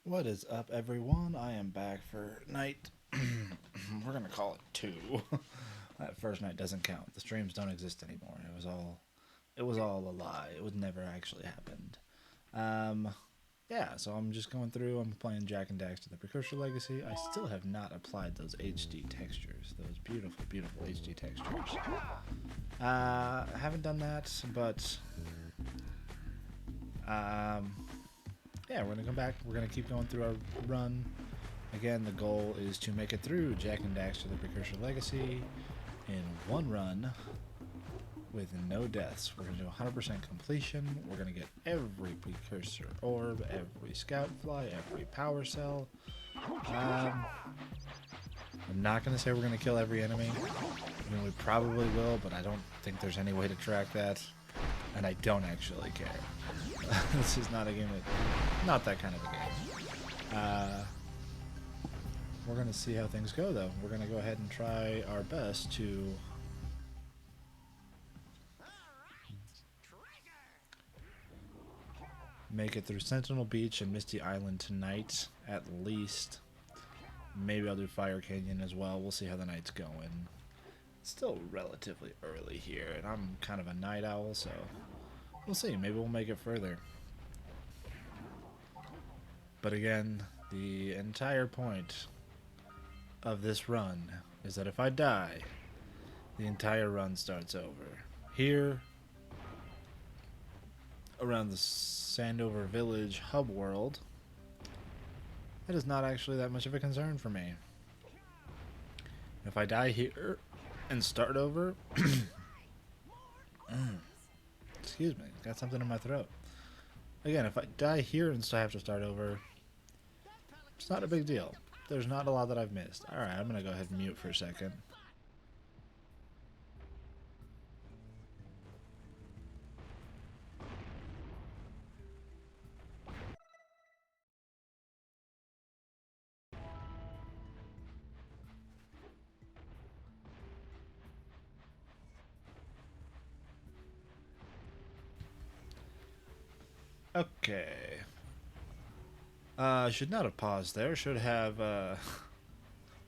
What is up, everyone? I am back for night. We're gonna call it two. That first night doesn't count. The streams don't exist anymore. It was all a lie. It would never actually happened. Um, yeah. So I'm just going through. I'm playing Jack and Daxter: The Precursor Legacy. I still have not applied those HD textures. Those beautiful, beautiful HD textures. I haven't done that, but um, yeah, we're gonna come back. We're gonna keep going through our run. Again, the goal is to make it through Jack and Daxter: The Precursor Legacy in one run with no deaths. We're gonna do 100% completion. We're gonna get every precursor orb, every scout fly, every power cell. I'm not gonna say we're gonna kill every enemy. I mean, we probably will, but I don't think there's any way to track that, and I don't actually care. This is not a game not that kind of a game. We're going to see how things go, though. We're going to go ahead and try our best to make it through Sentinel Beach and Misty Island tonight, at least. Maybe I'll do Fire Canyon as well. We'll see how the night's going. It's still relatively early here, and I'm kind of a night owl, so we'll see. Maybe we'll make it further. But again, the entire point of this run is that if I die, the entire run starts over. Here, around the Sandover Village hub world, that is not actually that much of a concern for me. If I die here and start over, excuse me, got something in my throat. Again, if I die here and still have to start over, it's not a big deal. There's not a lot that I've missed. Alright, I'm going to go ahead and mute for a second. Okay. I should not have paused there. Should have, or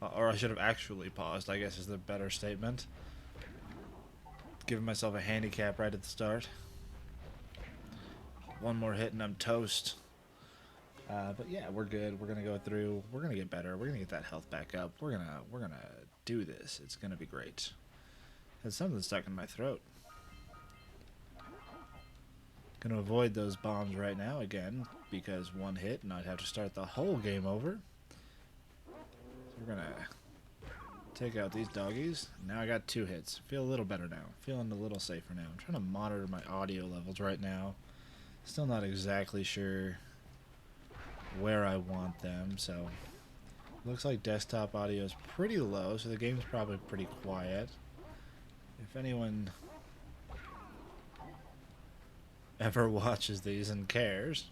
I should have actually paused, I guess is the better statement. Giving myself a handicap right at the start. One more hit and I'm toast. But yeah, we're good. We're gonna go through. We're gonna get better. We're gonna get that health back up. We're gonna do this. It's gonna be great. There's something stuck in my throat. Gonna avoid those bombs right now again because one hit and I'd have to start the whole game over. So we're gonna take out these doggies. Now I got 2 hits. Feel a little better now. Feeling a little safer now. I'm trying to monitor my audio levels right now. Still not exactly sure where I want them, so looks like desktop audio is pretty low, so the game's probably pretty quiet. If anyone ever watches these and cares,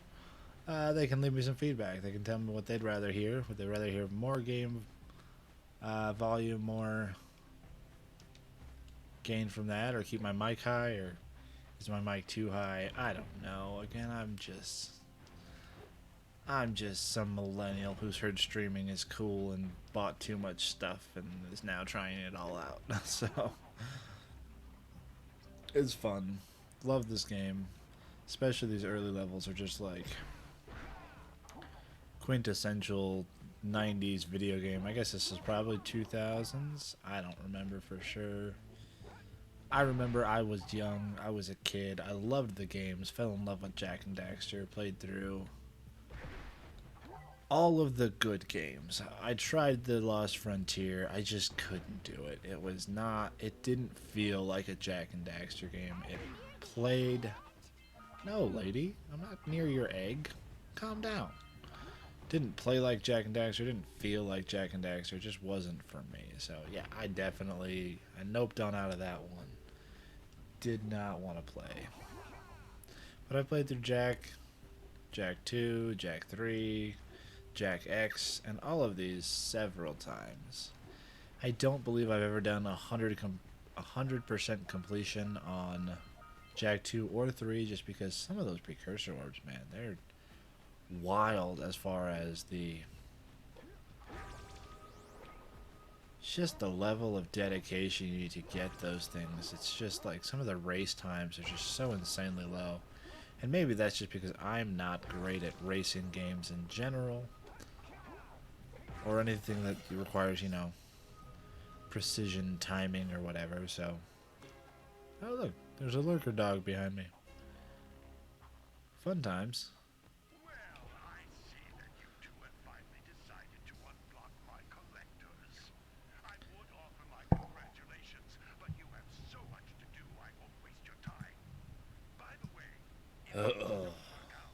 they can leave me some feedback. They can tell me what they'd rather hear. Would they rather hear more game volume, more gain from that, or keep my mic high, or is my mic too high? I don't know. Again, I'm just some millennial who's heard streaming is cool and bought too much stuff and is now trying it all out. So it's fun. Love this game. Especially these early levels are just like quintessential 90s video game. I guess this is probably 2000s. I don't remember for sure. I remember I was young. I was a kid. I loved the games. Fell in love with Jack and Daxter. Played through all of the good games. I tried the Lost Frontier. I just couldn't do it. It didn't feel like a Jack and Daxter game. It played. No, lady. I'm not near your egg. Calm down. Didn't play like Jack and Daxter. Didn't feel like Jack and Daxter. It just wasn't for me. So, yeah, I noped on out of that one. Did not want to play. But I played through Jack, Jack 2, Jack 3, Jack X, and all of these several times. I don't believe I've ever done 100% completion on Jack 2 or 3, just because some of those precursor orbs, man, they're wild as far as just the level of dedication you need to get those things. It's just like some of the race times are just so insanely low. And maybe that's just because I'm not great at racing games in general, or anything that requires, you know, precision timing or whatever. So, oh look, there's a lurker dog behind me. Fun times. Well, I see that you two have finally decided to unblock my collectors. I would offer my congratulations, but you have so much to do I won't waste your time. By the way, if things Uh-oh. don't work out,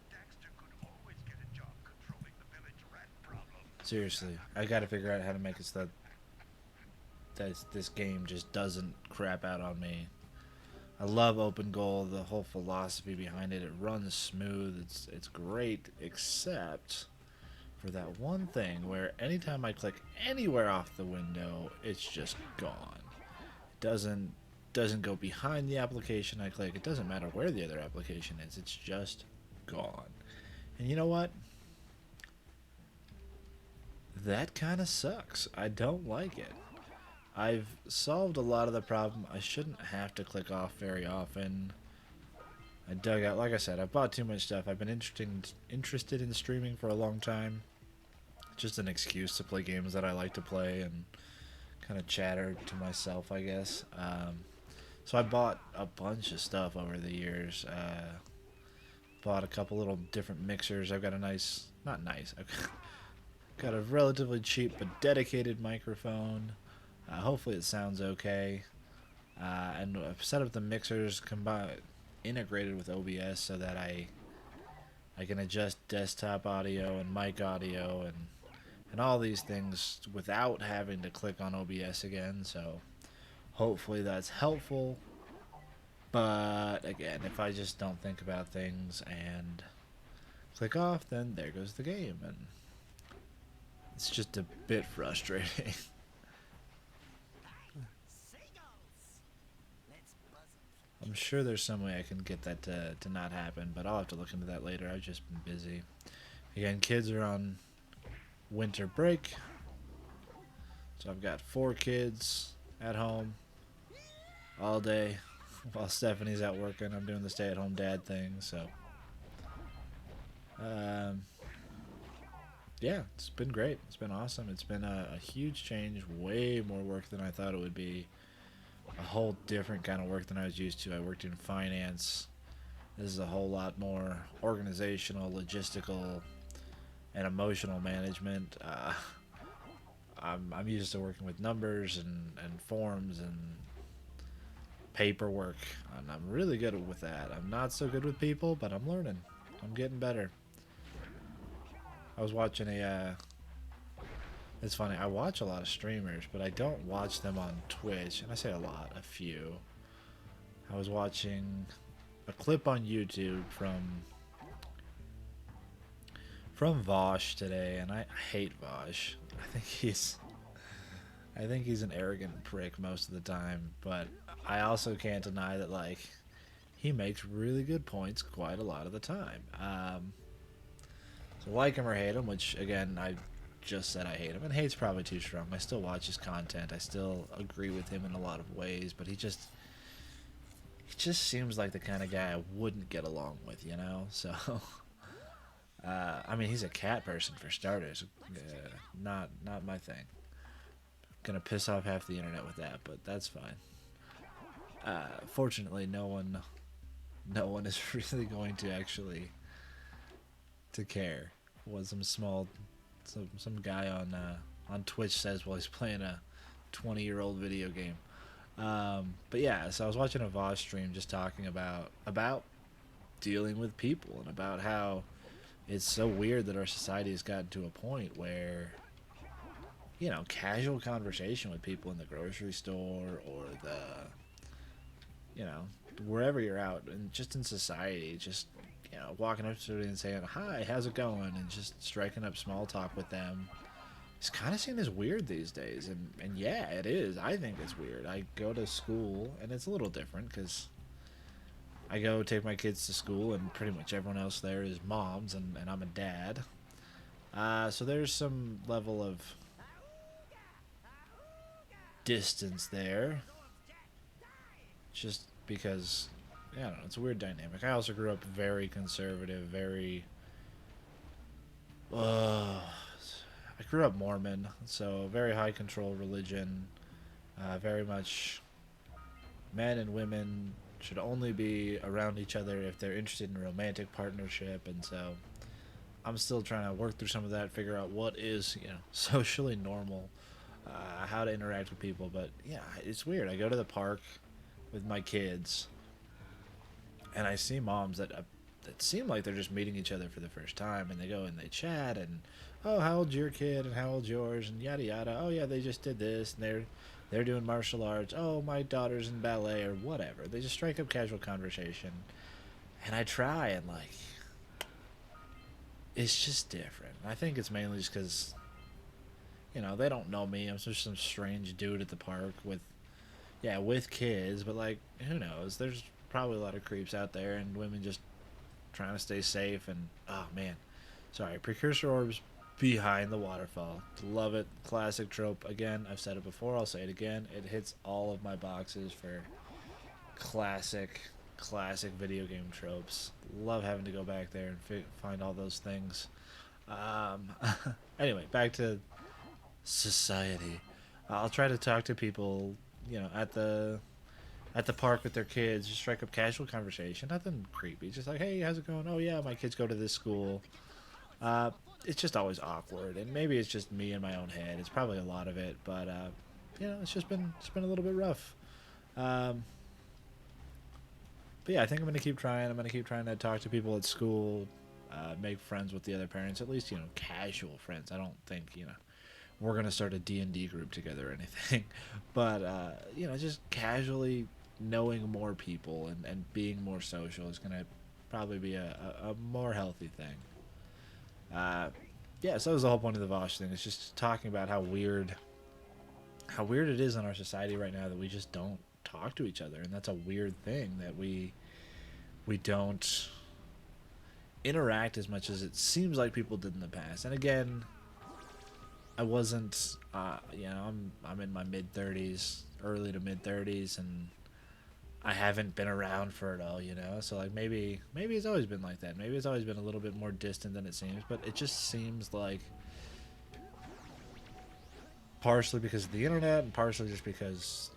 Daxter could always get a job controlling the village rat problem. Seriously, I gotta figure out how to make it so that this game just doesn't crap out on me. I love open goal, the whole philosophy behind it. It runs smooth. It's great, except for that one thing where anytime I click anywhere off the window, it's just gone. It doesn't go behind the application I click. It doesn't matter where the other application is. It's just gone. And you know what? That kind of sucks. I don't like it. I've solved a lot of the problem. I shouldn't have to click off very often. I dug out, like I said, I bought too much stuff. I've been interested in streaming for a long time. Just an excuse to play games that I like to play and kind of chatter to myself, I guess. So I bought a bunch of stuff over the years. Bought a couple little different mixers. I've got a nice, not nice, I've got a relatively cheap but dedicated microphone. Hopefully it sounds okay. And I've set up the mixers combined, integrated with OBS so that I can adjust desktop audio and mic audio and all these things without having to click on OBS again. So hopefully that's helpful. But again, if I just don't think about things and click off, then there goes the game, and it's just a bit frustrating. I'm sure there's some way I can get that to not happen, but I'll have to look into that later. I've just been busy. Again, kids are on winter break, so I've got 4 kids at home all day while Stephanie's out working. I'm doing the stay-at-home dad thing, so um, yeah, it's been great. It's been awesome. It's been a huge change, way more work than I thought it would be. A whole different kind of work than I was used to. I worked in finance. This is a whole lot more organizational, logistical, and emotional management. I'm used to working with numbers and forms and paperwork, and I'm really good with that. I'm not so good with people, but I'm learning. I'm getting better. I was watching it's funny, I watch a lot of streamers, but I don't watch them on Twitch, and I say a lot, a few. I was watching a clip on YouTube from Vosh today, and I hate Vosh. I think he's an arrogant prick most of the time, but I also can't deny that, like, he makes really good points quite a lot of the time. So like him or hate him, which again I just said I hate him, and hate's probably too strong. I still watch his content. I still agree with him in a lot of ways, but he just seems like the kind of guy I wouldn't get along with, you know. So I mean, he's a cat person for starters. Not my thing. Gonna piss off half the internet with that, but that's fine. Fortunately, no one is really going to actually to care what some guy on Twitch says while he's playing a 20-year-old video game. But yeah, so I was watching a Voss stream just talking about dealing with people and about how it's so weird that our society has gotten to a point where, you know, casual conversation with people in the grocery store or you know, wherever you're out and just in society, just, you know, walking up to somebody and saying, hi, how's it going? And just striking up small talk with them. It's kind of seen as weird these days. And yeah, it is. I think it's weird. I go to school, and it's a little different because I go take my kids to school, and pretty much everyone else there is moms, and I'm a dad. So there's some level of distance there, just because, yeah, I don't know, it's a weird dynamic. I also grew up very conservative, very. I grew up Mormon, so very high control religion, very much men and women should only be around each other if they're interested in a romantic partnership, and so I'm still trying to work through some of that, figure out what is, socially normal, how to interact with people. But yeah, it's weird. I go to the park with my kids, and I see moms that seem like they're just meeting each other for the first time, and they go and they chat, and oh, how old's your kid, and how old's yours, and yada yada. Oh yeah, they just did this, and they're doing martial arts. Oh, my daughter's in ballet or whatever. They just strike up casual conversation, and I try and like, it's just different. I think it's mainly just because they don't know me. I'm just some strange dude at the park with, yeah, with kids, but like, who knows? There's probably a lot of creeps out there, and women just trying to stay safe. And oh man, sorry, precursor orbs behind the waterfall. Love it. Classic trope. Again, I've said it before, I'll say it again. It hits all of my boxes for classic video game tropes. Love having to go back there and find all those things. Um, anyway, back to society. I'll try to talk to people, at the park with their kids. Just strike up casual conversation. Nothing creepy. Just like, hey, how's it going? Oh yeah, my kids go to this school. Uh, it's just always awkward, and maybe it's just me in my own head. It's probably a lot of it, but it's been a little bit rough. Um, but yeah, I think I'm gonna keep trying. I'm gonna keep trying to talk to people at school, make friends with the other parents. At least casual friends. I don't think we're gonna start a D&D group together or anything, but just casually knowing more people and being more social is gonna probably be a more healthy thing. Uh, yeah, so that was the whole point of the Vosh thing. It's just talking about how weird it is in our society right now that we just don't talk to each other, and that's a weird thing that we don't interact as much as it seems like people did in the past. And again, I wasn't, I'm in my mid 30s, early to mid 30s, and I haven't been around for it all, So like maybe it's always been like that. Maybe it's always been a little bit more distant than it seems, but it just seems like partially because of the internet and partially just because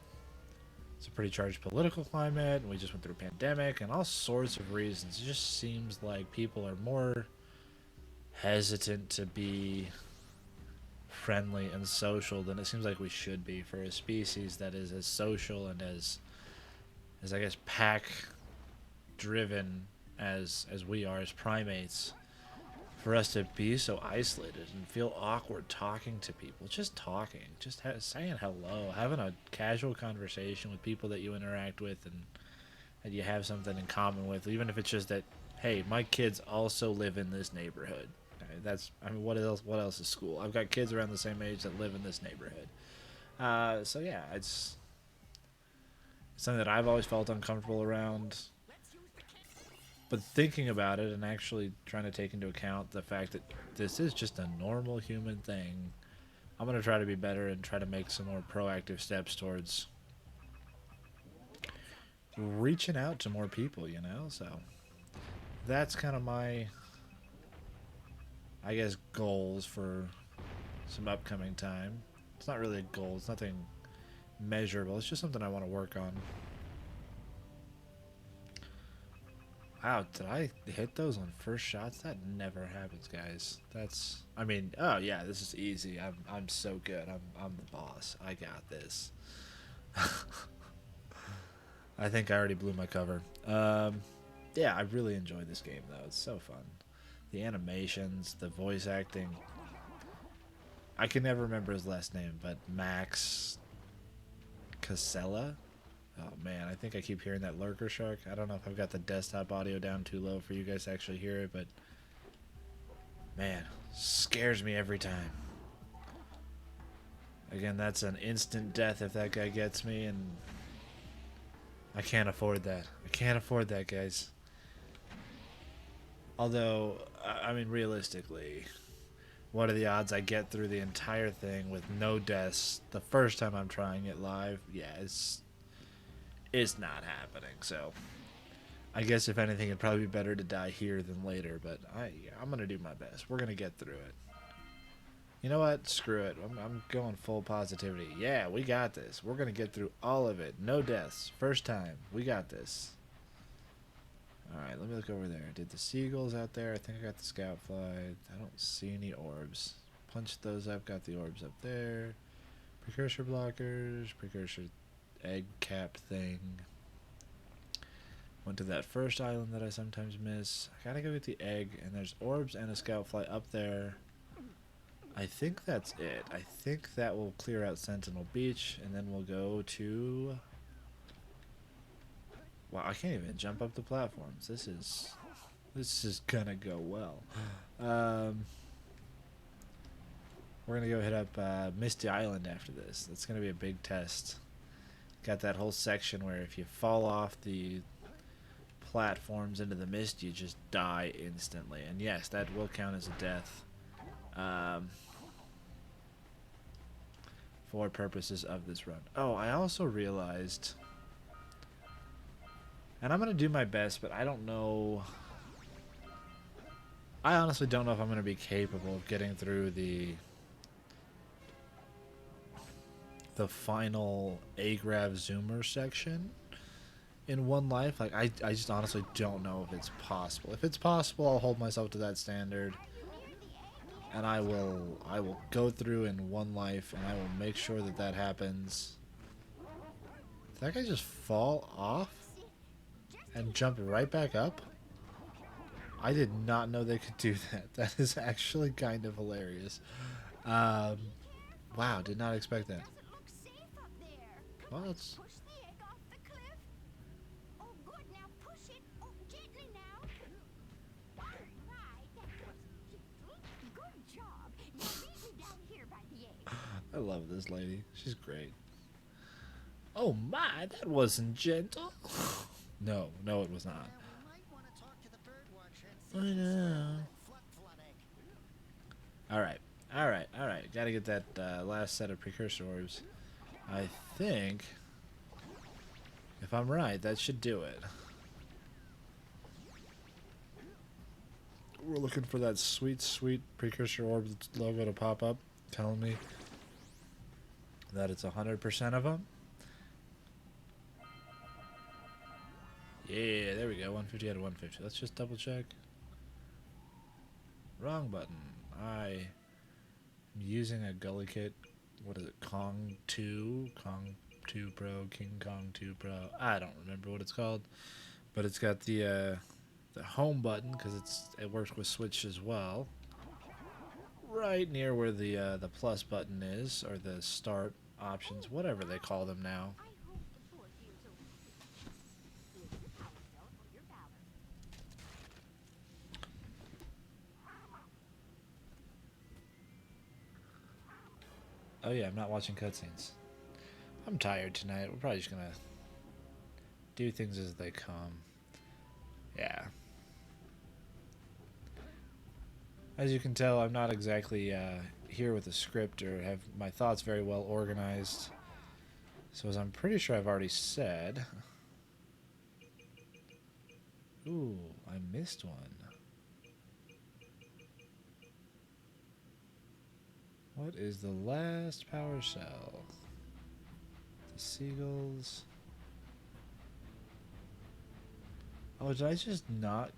it's a pretty charged political climate and we just went through a pandemic and all sorts of reasons. It just seems like people are more hesitant to be friendly and social than it seems like we should be for a species that is as social and as I guess pack driven as we are as primates. For us to be so isolated and feel awkward talking to people, just talking, just saying hello, having a casual conversation with people that you interact with and that you have something in common with, even if it's just that, hey, my kids also live in this neighborhood. What else? What else is school? I've got kids around the same age that live in this neighborhood. So yeah, it's something that I've always felt uncomfortable around. But thinking about it and actually trying to take into account the fact that this is just a normal human thing, I'm going to try to be better and try to make some more proactive steps towards reaching out to more people. So that's kind of my, I guess, goals for some upcoming time. It's not really a goal, it's nothing measurable, it's just something I want to work on. Wow, did I hit those on first shots? That never happens, guys. Oh yeah, this is easy. I'm so good. I'm the boss. I got this. I think I already blew my cover. Yeah, I really enjoyed this game though. It's so fun. The animations, the voice acting. I can never remember his last name, but Max Casella. Oh man, I think I keep hearing that lurker shark. I don't know if I've got the desktop audio down too low for you guys to actually hear it, but man, scares me every time. Again, that's an instant death if that guy gets me, and I can't afford that. I can't afford that, guys. Although, I mean, realistically, what are the odds I get through the entire thing with no deaths the first time I'm trying it live? Yeah, it's not happening. So I guess if anything, it'd probably be better to die here than later. But I'm gonna do my best. We're gonna get through it. You know what? Screw it. I'm going full positivity. Yeah, we got this. We're gonna get through all of it. No deaths. First time. We got this. Alright, let me look over there. Did the seagulls out there? I think I got the scout fly. I don't see any orbs. Punched those up, got the orbs up there. Precursor blockers, precursor egg cap thing. Went to that first island that I sometimes miss. I gotta go get the egg, and there's orbs and a scout fly up there. I think that's it. I think that will clear out Sentinel Beach, and then we'll go to... Wow, I can't even jump up the platforms. This is gonna go well. We're gonna go hit up Misty Island after this. That's gonna be a big test. Got that whole section where if you fall off the platforms into the mist, you just die instantly. And yes, that will count as a death. For purposes of this run. Oh, I also realized, and I'm gonna do my best, but I don't know. I honestly don't know if I'm gonna be capable of getting through the final Agrav Zoomer section in one life. Like I just honestly don't know if it's possible. If it's possible, I'll hold myself to that standard. And I will go through in one life, and I will make sure that that happens. Did that guy just fall off and jump right back up? I did not know they could do that. That is actually kind of hilarious. Wow, did not expect that. Well, that's... I love this lady. She's great. Oh my, that wasn't gentle. No, it was not. I know. Alright. Gotta get that last set of precursor orbs. I think, if I'm right, that should do it. We're looking for that sweet, sweet precursor orb logo to pop up, telling me that it's 100% of them. Yeah, there we go. 150 out of 150. Let's just double check. Wrong button. I'm using a gully kit. What is it? Kong 2 Pro, King Kong 2 Pro. I don't remember what it's called, but it's got the home button because it works with Switch as well. Right near where the plus button is, or the start options, whatever they call them now. Oh yeah, I'm not watching cutscenes. I'm tired tonight. We're probably just gonna do things as they come. Yeah. As you can tell, I'm not exactly here with a script or have my thoughts very well organized. So as I'm pretty sure I've already said... Ooh, I missed one. What is the last power cell? The seagulls. Oh, did I just not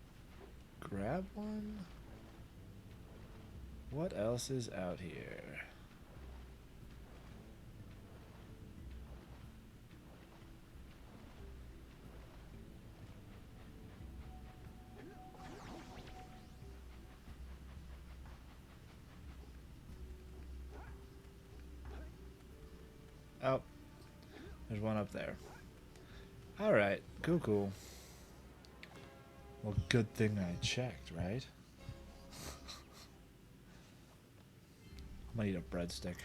grab one? What else is out here? Oh, there's one up there. Alright, cool. Well, good thing I checked, right? I'm gonna eat a breadstick.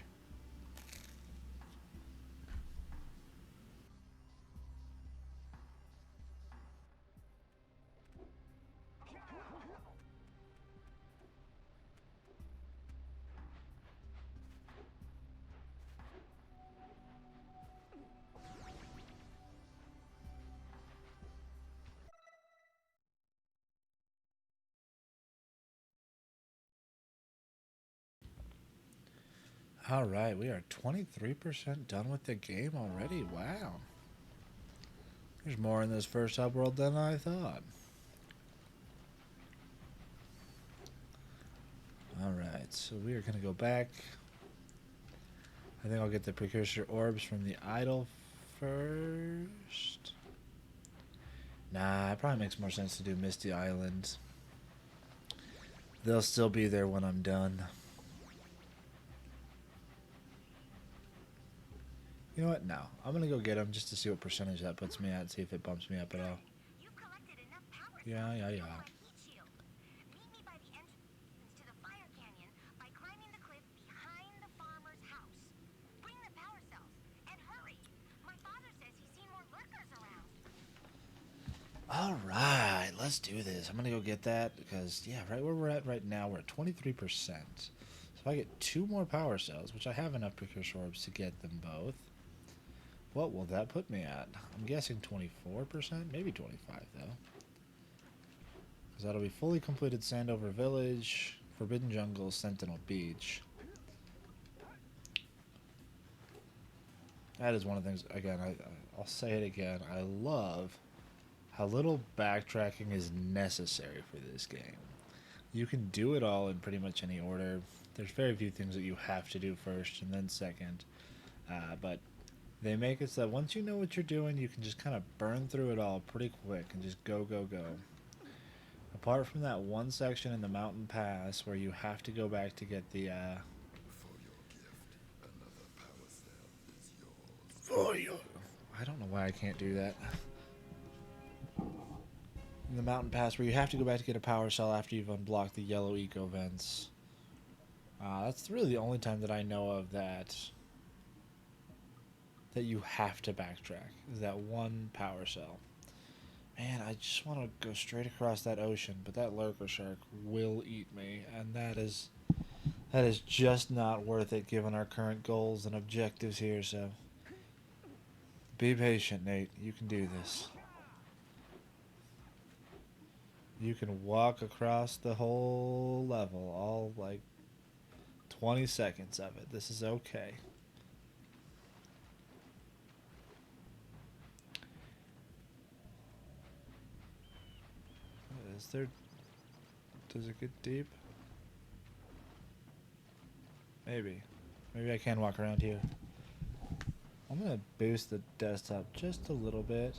Alright, we are 23% done with the game already. Wow. There's more in this first hub world than I thought. Alright, so we are going to go back. I think I'll get the precursor orbs from the idol first. Nah, it probably makes more sense to do Misty Island. They'll still be there when I'm done. You know what? No. I'm going to go get them just to see what percentage that puts me at, see if it bumps me up at all. Yeah. Alright, let's do this. I'm going to go get that because, yeah, right where we're at right now, we're at 23%. So if I get 2 more power cells, which I have enough precursor orbs to get them both, what will that put me at? I'm guessing 24%, maybe 25 though. Because that'll be fully completed Sandover Village, Forbidden Jungle, Sentinel Beach. That is one of the things, again, I'll say it again, I love how little backtracking is necessary for this game. You can do it all in pretty much any order. There's very few things that you have to do first and then second. But they make it so that once you know what you're doing, you can just kind of burn through it all pretty quick and just go. Apart from that one section in the mountain pass where you have to go back to get the for your I don't know why I can't do that. In the mountain pass where you have to go back to get a power cell after you've unblocked the yellow eco vents. That's really the only time that I know of that you have to backtrack, is that one power cell. Man, I just want to go straight across that ocean, but that lurker shark will eat me, and that is just not worth it given our current goals and objectives here, so be patient, Nate. You can do this. You can walk across the whole level, all like 20 seconds of it. This is okay. Is there... Does it get deep? Maybe. Maybe I can walk around here. I'm going to boost the desktop just a little bit.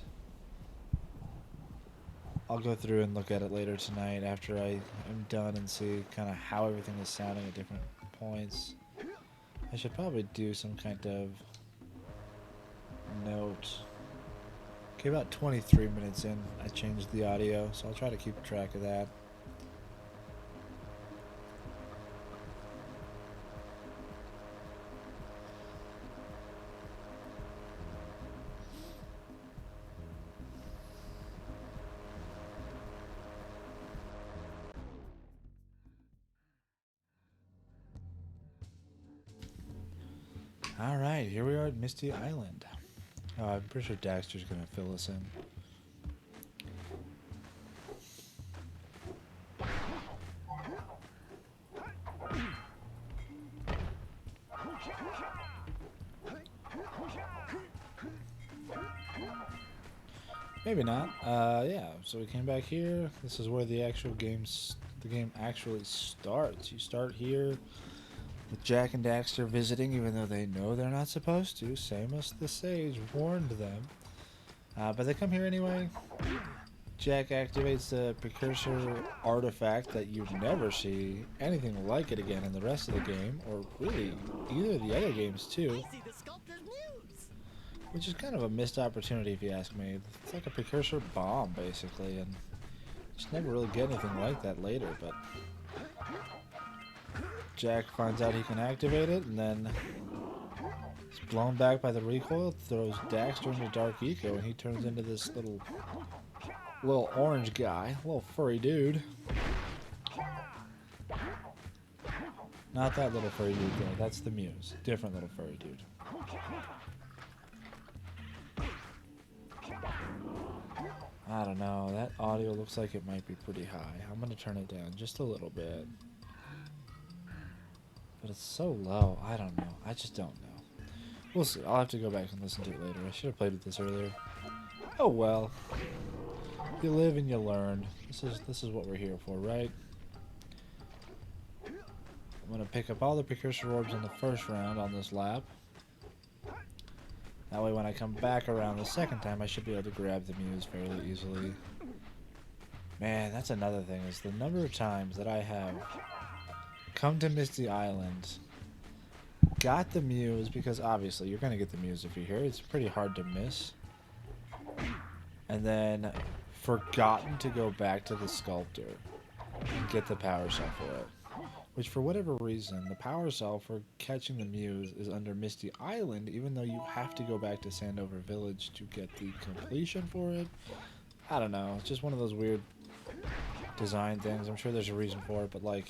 I'll go through and look at it later tonight after I am done and see kind of how everything is sounding at different points. I should probably do some kind of note. Okay, about 23 minutes in, I changed the audio, so I'll try to keep track of that. Alright, here we are at Misty Island. Oh, I'm pretty sure Daxter's gonna fill us in. Maybe not. Yeah, so we came back here. This is where the game actually starts. You start here with Jack and Daxter visiting, even though they know they're not supposed to. Samus the Sage warned them. But they come here anyway. Jack activates the precursor artifact that you never see anything like it again in the rest of the game, or really either of the other games too. Which is kind of a missed opportunity if you ask me. It's like a precursor bomb basically, and just never really get anything like that later, but Jack finds out he can activate it, and then he's blown back by the recoil, throws Daxter into Dark Eco, and he turns into this little orange guy, little furry dude. Not that little furry dude though, that's the Muse. Different little furry dude. I don't know, that audio looks like it might be pretty high. I'm gonna turn it down just a little bit. But it's so low. I don't know. I just don't know. We'll see. I'll have to go back and listen to it later. I should have played with this earlier. Oh well. You live and you learn. This is what we're here for, right? I'm gonna pick up all the precursor orbs in the first round on this lap. That way when I come back around the second time, I should be able to grab the Muse fairly easily. Man, that's another thing, is the number of times that I have come to Misty Island, got the Muse, because obviously you're gonna get the Muse if you're here. It's pretty hard to miss. And then forgotten to go back to the sculptor and get the power cell for it. Which, for whatever reason, the power cell for catching the Muse is under Misty Island, even though you have to go back to Sandover Village to get the completion for it. I don't know. It's just one of those weird design things. I'm sure there's a reason for it, but like,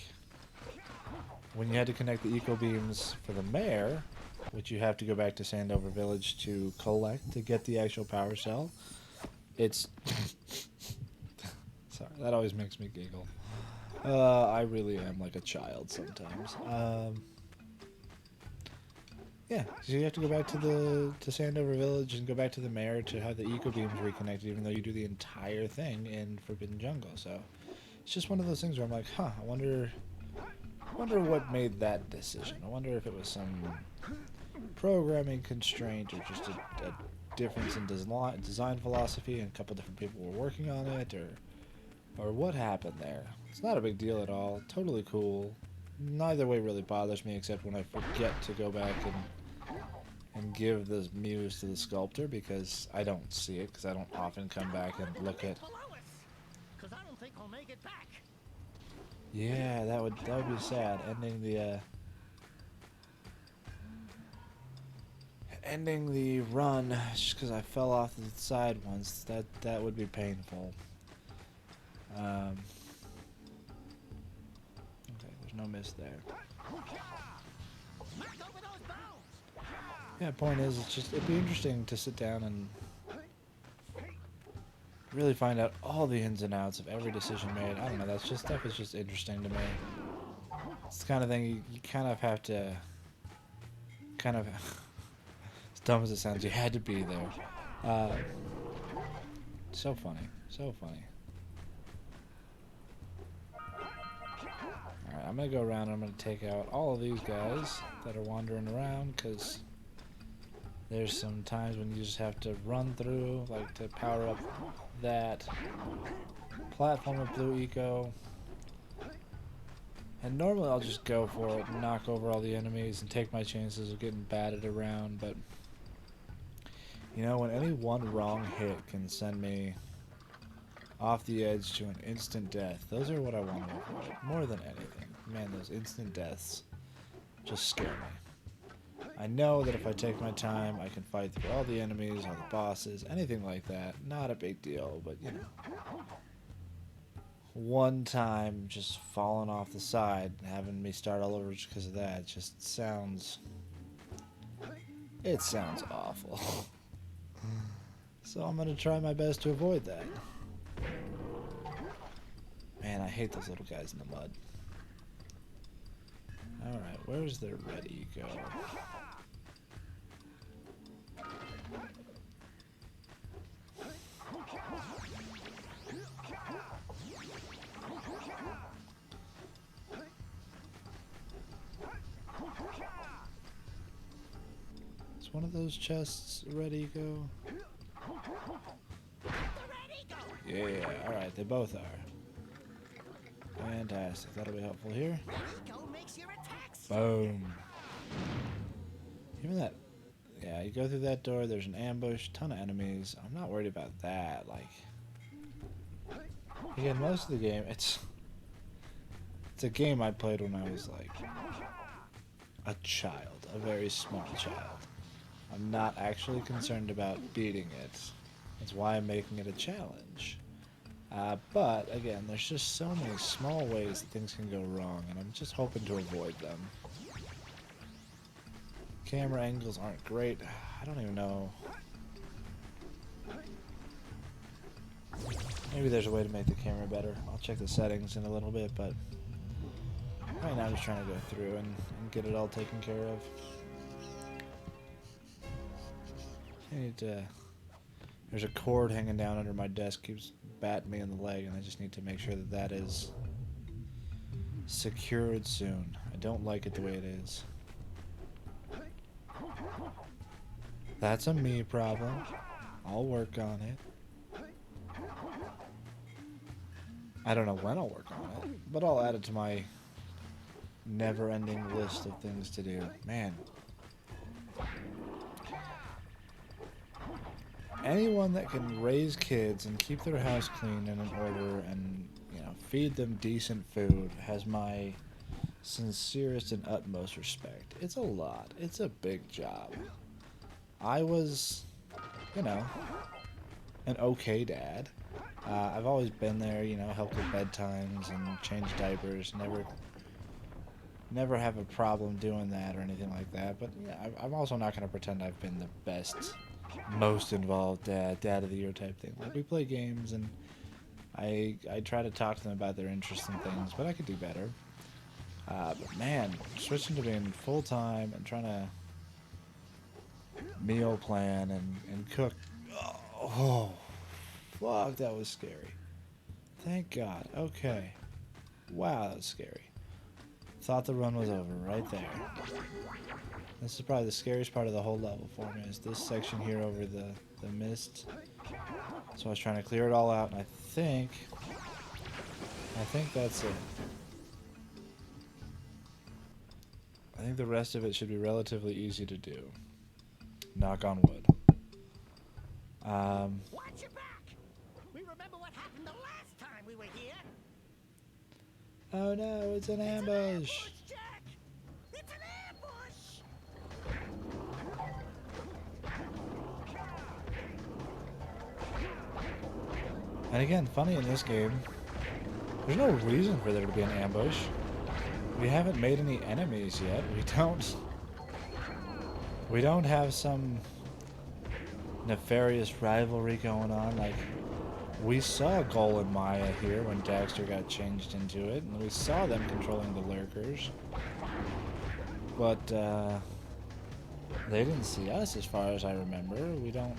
when you had to connect the eco beams for the mare, which you have to go back to Sandover Village to collect to get the actual power cell, it's... Sorry, that always makes me giggle. I really am like a child sometimes. Yeah, so you have to go back to Sandover Village and go back to the mare to have the eco beams reconnected, even though you do the entire thing in Forbidden Jungle. So it's just one of those things where I'm like, huh, I wonder what made that decision. I wonder if it was some programming constraint or just a difference in design philosophy, and a couple different people were working on it, or what happened there. It's not a big deal at all. Totally cool. Neither way really bothers me, except when I forget to go back and give the Muse to the sculptor, because I don't see it, because I don't often come back and look at... Yeah, that would be sad. Ending the run just because I fell off the side once. That would be painful. Okay, there's no miss there. Yeah, point is, it'd be interesting to sit down and really find out all the ins and outs of every decision made. I don't know, stuff is just interesting to me. It's the kind of thing you kind of have to, as dumb as it sounds, you had to be there. So funny, so funny. Alright, I'm going to go around and I'm going to take out all of these guys that are wandering around, because there's some times when you just have to run through, like to power up that platform of blue eco. And normally I'll just go for it and knock over all the enemies and take my chances of getting batted around, but you know, when any one wrong hit can send me off the edge to an instant death, those are what I want to avoid more than anything. Man, those instant deaths just scare me. I know that if I take my time, I can fight through all the enemies, all the bosses, anything like that. Not a big deal, but you know. One time just falling off the side and having me start all over just because of that just sounds... It sounds awful. So I'm going to try my best to avoid that. Man, I hate those little guys in the mud. Alright, where's the ready go? Is one of those chests ready go? Yeah, alright, they both are. Fantastic, that'll be helpful here. Boom. Even that, yeah, you go through that door, there's an ambush, ton of enemies. I'm not worried about that, like, again, most of the game, it's a game I played when I was like a child, a very small child. I'm not actually concerned about beating it. That's why I'm making it a challenge. But, again, there's just so many small ways that things can go wrong, and I'm just hoping to avoid them. Camera angles aren't great. I don't even know. Maybe there's a way to make the camera better. I'll check the settings in a little bit, but Right now I'm just trying to go through and get it all taken care of. I need to... There's a cord hanging down under my desk, keeps batting me in the leg, and I just need to make sure that that is secured soon. I don't like it the way it is. That's a me problem. I'll work on it. I don't know when I'll work on it, but I'll add it to my never-ending list of things to do. Man. Anyone that can raise kids and keep their house clean and in order and, you know, feed them decent food has my sincerest and utmost respect. It's a lot. It's a big job. I was, you know, an okay dad. I've always been there, you know, helped with bedtimes and change diapers. Never have a problem doing that or anything like that. But yeah, I'm also not going to pretend I've been the best, most involved dad of the year type thing. Like, we play games and I try to talk to them about their interests and things, but I could do better. But man, switching to being full time and trying to meal plan and cook. Oh, fuck, that was scary. Thank God. Okay. Wow, that was scary. Thought the run was over right there. This is probably the scariest part of the whole level for me, is this section here over the mist. So I was trying to clear it all out, and I think that's it. I think the rest of it should be relatively easy to do. Knock on wood. Watch your back! We remember what happened the last time we were here. Oh no, it's an ambush! Jack! It's an ambush! And again, funny in this game, there's no reason for there to be an ambush. We haven't made any enemies yet. We don't have some nefarious rivalry going on. Like, we saw Gol and Maya here when Daxter got changed into it, and we saw them controlling the lurkers. But they didn't see us, as far as I remember. We don't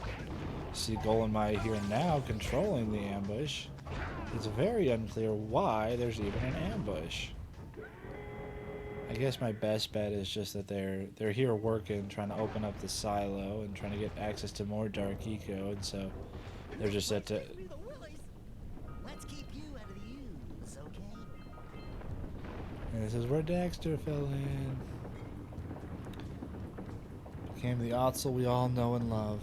see Gol and Maya here now controlling the ambush. It's very unclear why there's even an ambush. I guess my best bet is just that they're here working, trying to open up the silo and trying to get access to more dark eco, and so they're just set to... Let's keep you out of the ooze, okay? And this is where Daxter fell in. Became the Otzel we all know and love.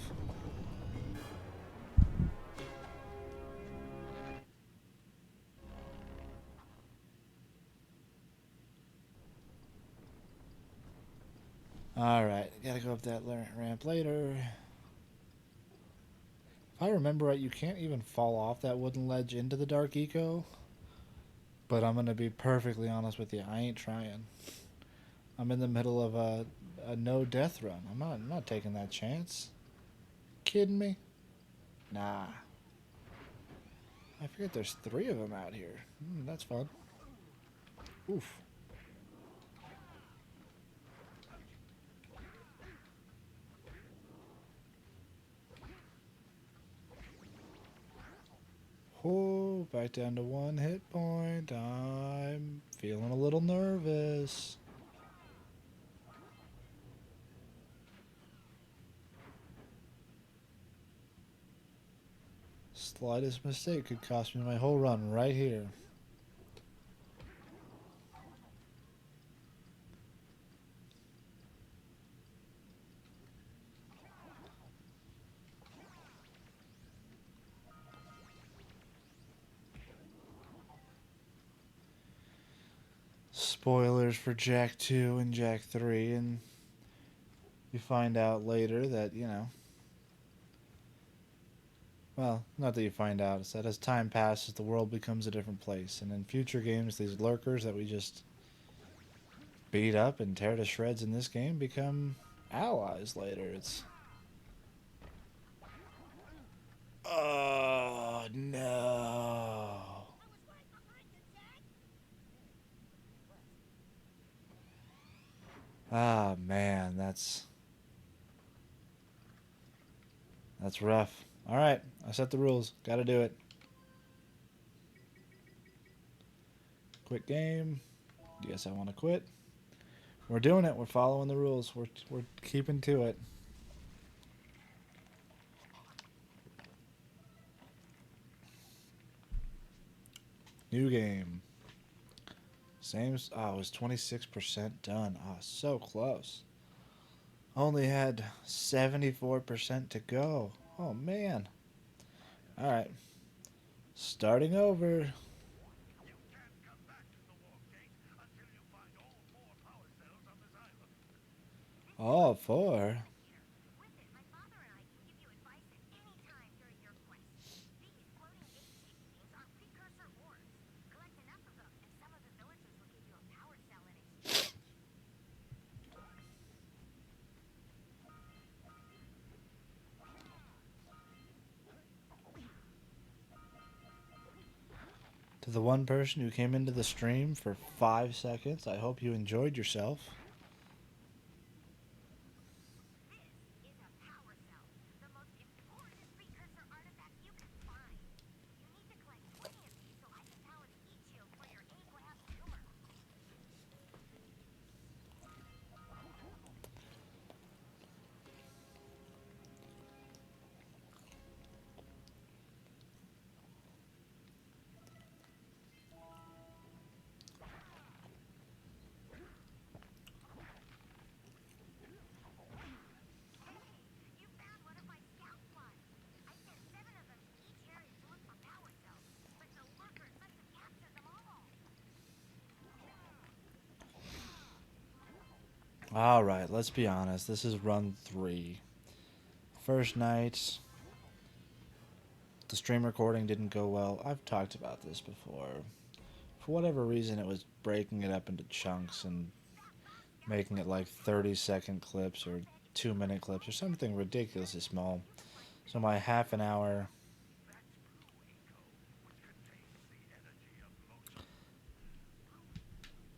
Alright, gotta go up that ramp later. If I remember right, you can't even fall off that wooden ledge into the dark eco. But I'm gonna be perfectly honest with you, I ain't trying. I'm in the middle of a no death run. I'm not taking that chance. Kidding me? Nah. I forget there's 3 of them out here. That's fun. Oof. Oh, back down to 1 hit point. I'm feeling a little nervous. Slightest mistake could cost me my whole run right here. Spoilers for Jack 2 and Jack 3, and you find out later that, you know, well, not that you find out, it's that as time passes, the world becomes a different place, and in future games, these lurkers that we just beat up and tear to shreds in this game become allies later. It's... Oh, no. Ah, man, that's rough. All right, I set the rules. Got to do it. Quit game. Yes, I want to quit. We're doing it. We're following the rules. We're keeping to it. New game. Same. Oh, it was 26% done. Oh, so close. Only had 74% to go. Oh man. All right. Starting over. You can't come back to the warp gate until you find all four power cells on this island. All four. With it, my father and I can give you advice at any time during your quest. These floating gate casings are precursor ores. Collect enough of them, and some of the villagers will give you a power cell in exchange. To the one person who came into the stream for 5 seconds, I hope you enjoyed yourself. This is a power cell, the most important precursor artifact you can find. You need to collect 20 of these so I can power the heat shield for your A-class tumor. You found one of my scout flies. I sent 7 of them to each area to look for power cells, but the lurkers must have captured them all. All right, let's be honest. This is run 3. First night, the stream recording didn't go well. I've talked about this before. For whatever reason, it was breaking it up into chunks and making it like 30-second clips or 2-minute clips or something ridiculously small. So my half an hour.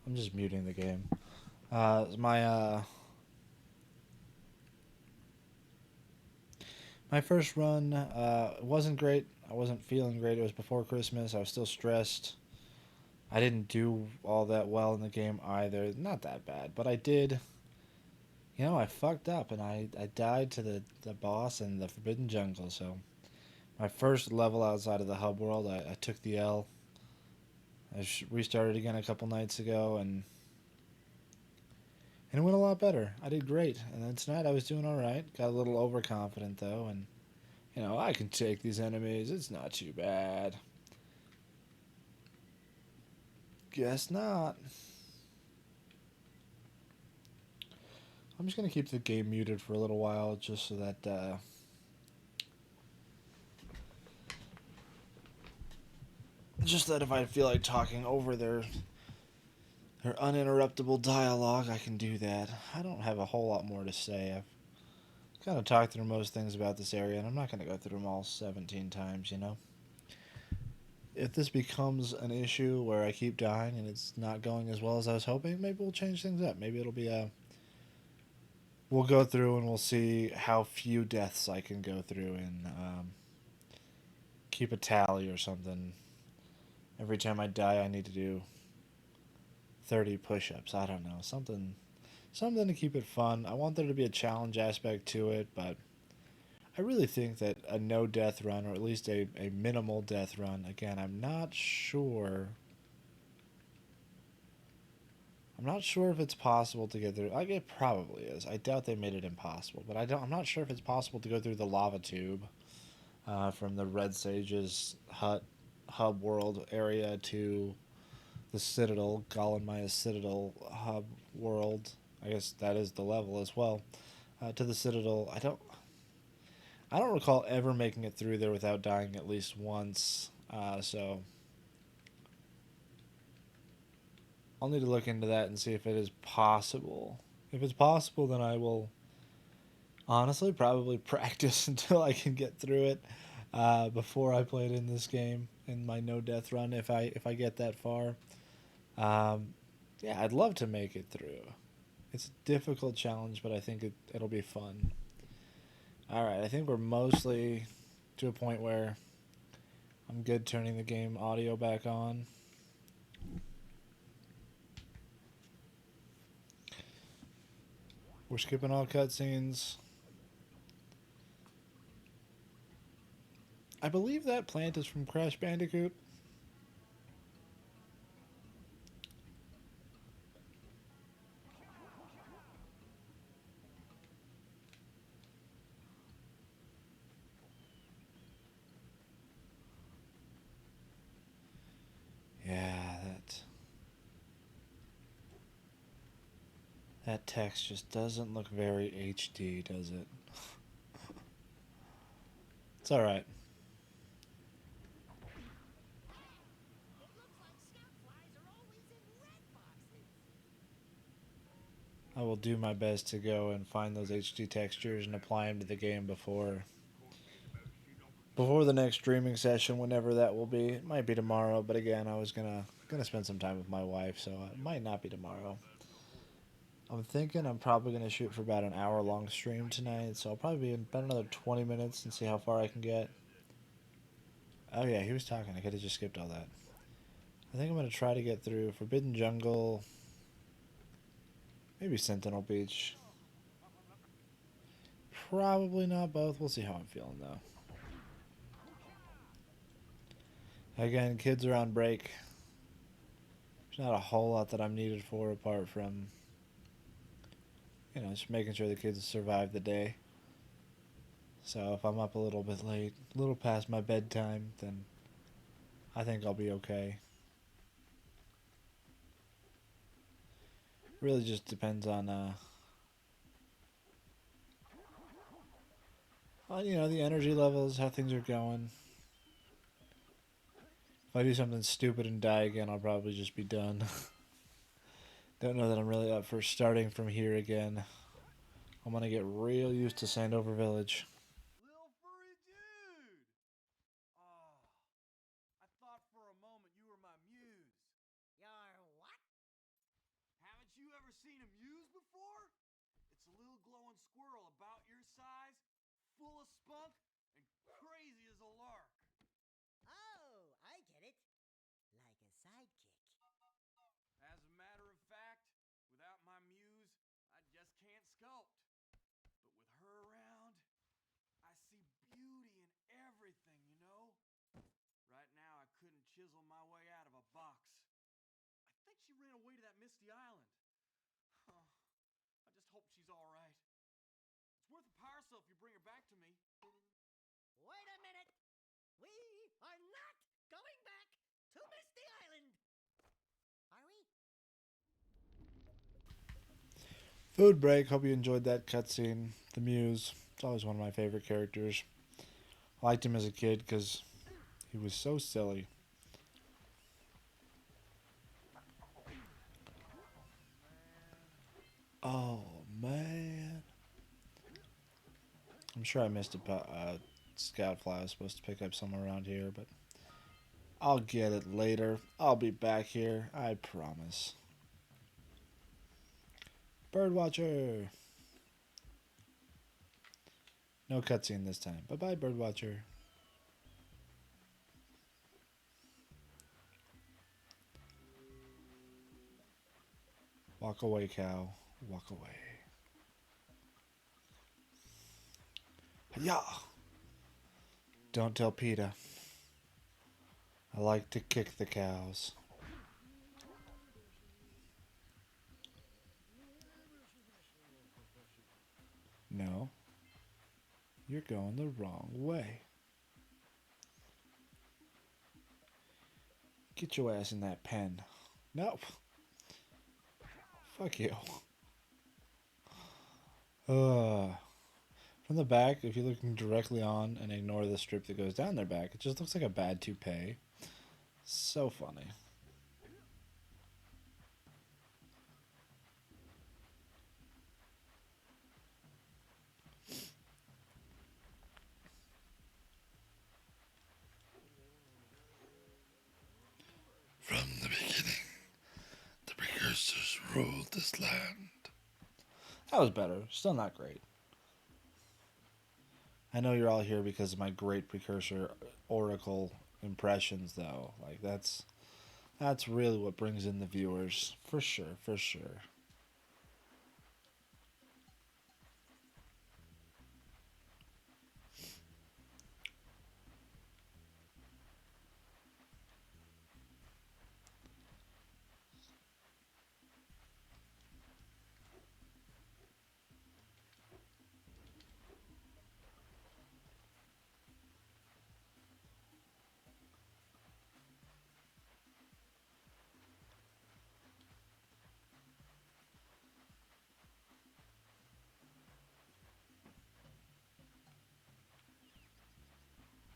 I'm just muting the game. My first run wasn't great. I wasn't feeling great. It was before Christmas. I was still stressed. I didn't do all that well in the game either. Not that bad, but I did. You know, I fucked up and I died to the boss in the Forbidden Jungle. So my first level outside of the hub world, I took the L. I restarted again a couple nights ago and it went a lot better. I did great, and then tonight I was doing all right. Got a little overconfident though, and you know I can take these enemies. It's not too bad. Guess not. I'm just gonna keep the game muted for a little while, just so that if I feel like talking over their uninterruptible dialogue, I can do that. I don't have a whole lot more to say. I've kind of talked through most things about this area, and I'm not gonna go through them all 17 times, you know. If this becomes an issue where I keep dying and it's not going as well as I was hoping, maybe we'll change things up. Maybe it'll be a we'll go through and we'll see how few deaths I can go through and keep a tally or something. Every time I die, I need to do 30 push-ups. I don't know, something to keep it fun. I want there to be a challenge aspect to it, but I really think that a no death run, or at least a minimal death run. Again, I'm not sure if it's possible to get through. Like, it probably is. I doubt they made it impossible, but I'm not sure if it's possible to go through the lava tube from the Red Sage's hub world area to the Citadel, Maya's Citadel hub world. I guess that is the level as well. To the Citadel, I don't recall ever making it through there without dying at least once. So I'll need to look into that and see if it is possible. If it's possible, then I will honestly probably practice until I can get through it before I play it in this game in my no death run. If I get that far, yeah, I'd love to make it through. It's a difficult challenge, but I think it'll be fun. All right, I think we're mostly to a point where I'm good turning the game audio back on. We're skipping all cutscenes. I believe that plant is from Crash Bandicoot. Yeah, that text just doesn't look very HD, does it? It's all right. It looks like scout flies are always in red boxes. I will do my best to go and find those HD textures and apply them to the game before the next streaming session, whenever that will be. It might be tomorrow, but again, I was gonna spend some time with my wife, so it might not be tomorrow. I'm thinking I'm probably gonna shoot for about an hour long stream tonight, so I'll probably be in about another 20 minutes and see how far I can get. Oh yeah, he was talking. I could have just skipped all that. I think I'm gonna try to get through Forbidden Jungle, maybe Sentinel Beach. Probably not both. We'll see how I'm feeling though. Again, kids are on break. There's not a whole lot that I'm needed for apart from, just making sure the kids survive the day. So if I'm up a little bit late, a little past my bedtime, then I think I'll be okay. Really just depends on the energy levels, how things are going. If I do something stupid and die again, I'll probably just be done. Don't know that I'm really up for starting from here again. I'm gonna get real used to Sandover Village. Little furry dude! Oh, I thought for a moment you were my muse. Your what? Haven't you ever seen a muse before? It's a little glowing squirrel about your size, full of spunk, and crazy as a lark. Oh, I get it. Like a sidekick. As a matter of fact, without my muse, I just can't sculpt. But with her around, I see beauty in everything, you know? Right now, I couldn't chisel my way out of a box. I think she ran away to that Misty Island. Huh. I just hope she's all right. It's worth a parcel if you bring her back to me. Wait a minute. We are not going back to Misty Island. Are we? Food break. Hope you enjoyed that cutscene. The Muse. It's always one of my favorite characters. I liked him as a kid because he was so silly. Oh man. I'm sure I missed a scout fly I was supposed to pick up somewhere around here, but I'll get it later. I'll be back here. I promise. Birdwatcher. No cutscene this time. Bye-bye, Birdwatcher. Walk away, cow. Walk away. Yeah. Don't tell PETA. I like to kick the cows. No. You're going the wrong way. Get your ass in that pen. Nope. Fuck you. From the back, if you're looking directly on and ignore the strip that goes down their back, it just looks like a bad toupee. So funny. From the beginning, the precursors ruled this land. That was better. Still not great. I know you're all here because of my great precursor Oracle impressions, though. Like that's really what brings in the viewers, for sure, for sure.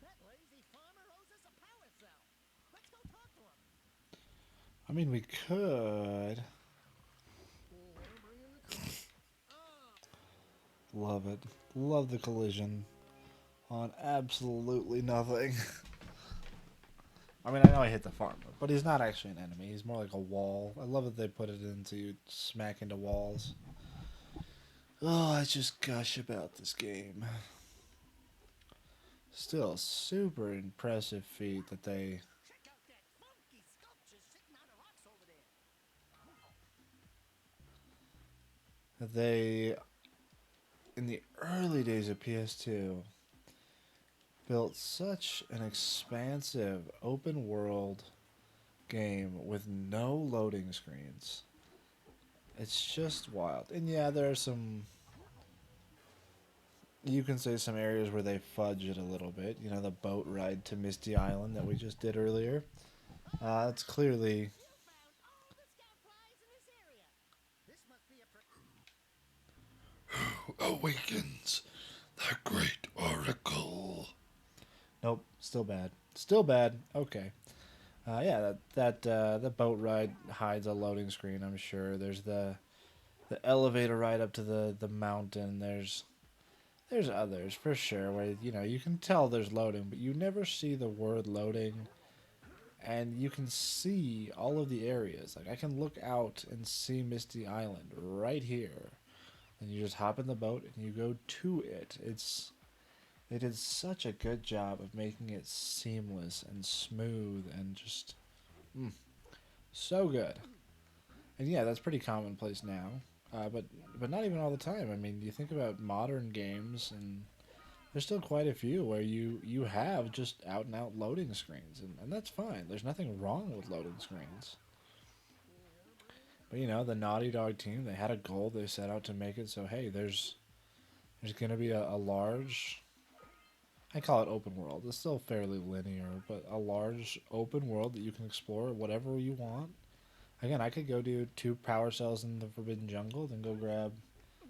That lazy farmer owes us a power cell. Let's go talk to him. I mean, we could. Love it. Love the collision on absolutely nothing. I mean, I know I hit the farmer, but he's not actually an enemy. He's more like a wall. I love that they put it into you smack into walls. Oh, I just gush about this game. Still, super impressive feat that Check out that funky sculpture sitting on the rocks over there. they in the early days of PS2 built such an expansive open world game with no loading screens. It's just wild. And yeah, there are some, you can say, some areas where they fudge it a little bit. You know, the boat ride to Misty Island that we just did earlier. It's clearly You found all the scout flies in this area. This must be a awakens the great oracle. Nope, still bad. Still bad. Okay. Yeah, the boat ride hides a loading screen. I'm sure there's the elevator ride up to the mountain. There's others for sure where you can tell there's loading, but you never see the word loading, and you can see all of the areas. Like I can look out and see Misty Island right here, and you just hop in the boat and you go to it. They did such a good job of making it seamless and smooth and just so good. And yeah, that's pretty commonplace now. But not even all the time. I mean, you think about modern games, and there's still quite a few where you have just out and out loading screens, and that's fine. There's nothing wrong with loading screens. But the Naughty Dog team, they had a goal. They set out to make it so hey, there's gonna be a large, I call it open world. It's still fairly linear, but a large open world that you can explore whatever you want. Again, I could go do 2 power cells in the Forbidden Jungle, then go grab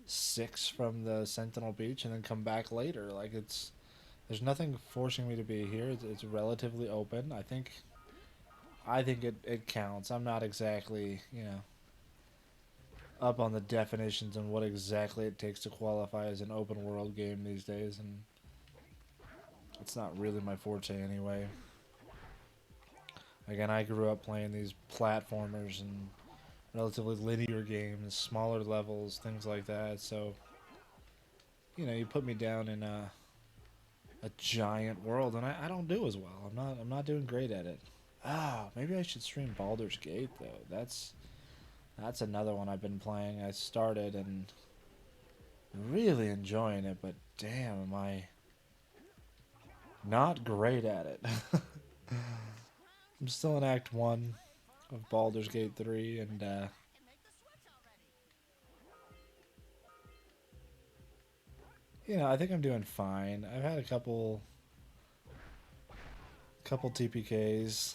6 from the Sentinel Beach, and then come back later. Like there's nothing forcing me to be here. It's relatively open. I think it counts. I'm not exactly up on the definitions and what exactly it takes to qualify as an open world game these days, and it's not really my forte anyway. Again, I grew up playing these platformers and relatively linear games, smaller levels, things like that. So, you put me down in a giant world, and I don't do as well. I'm not doing great at it. Maybe I should stream Baldur's Gate though. That's another one I've been playing. I started and really enjoying it, but damn, am I not great at it. I'm still in Act 1 of Baldur's Gate 3, and and make the switch already. I think I'm doing fine. I've had a couple TPKs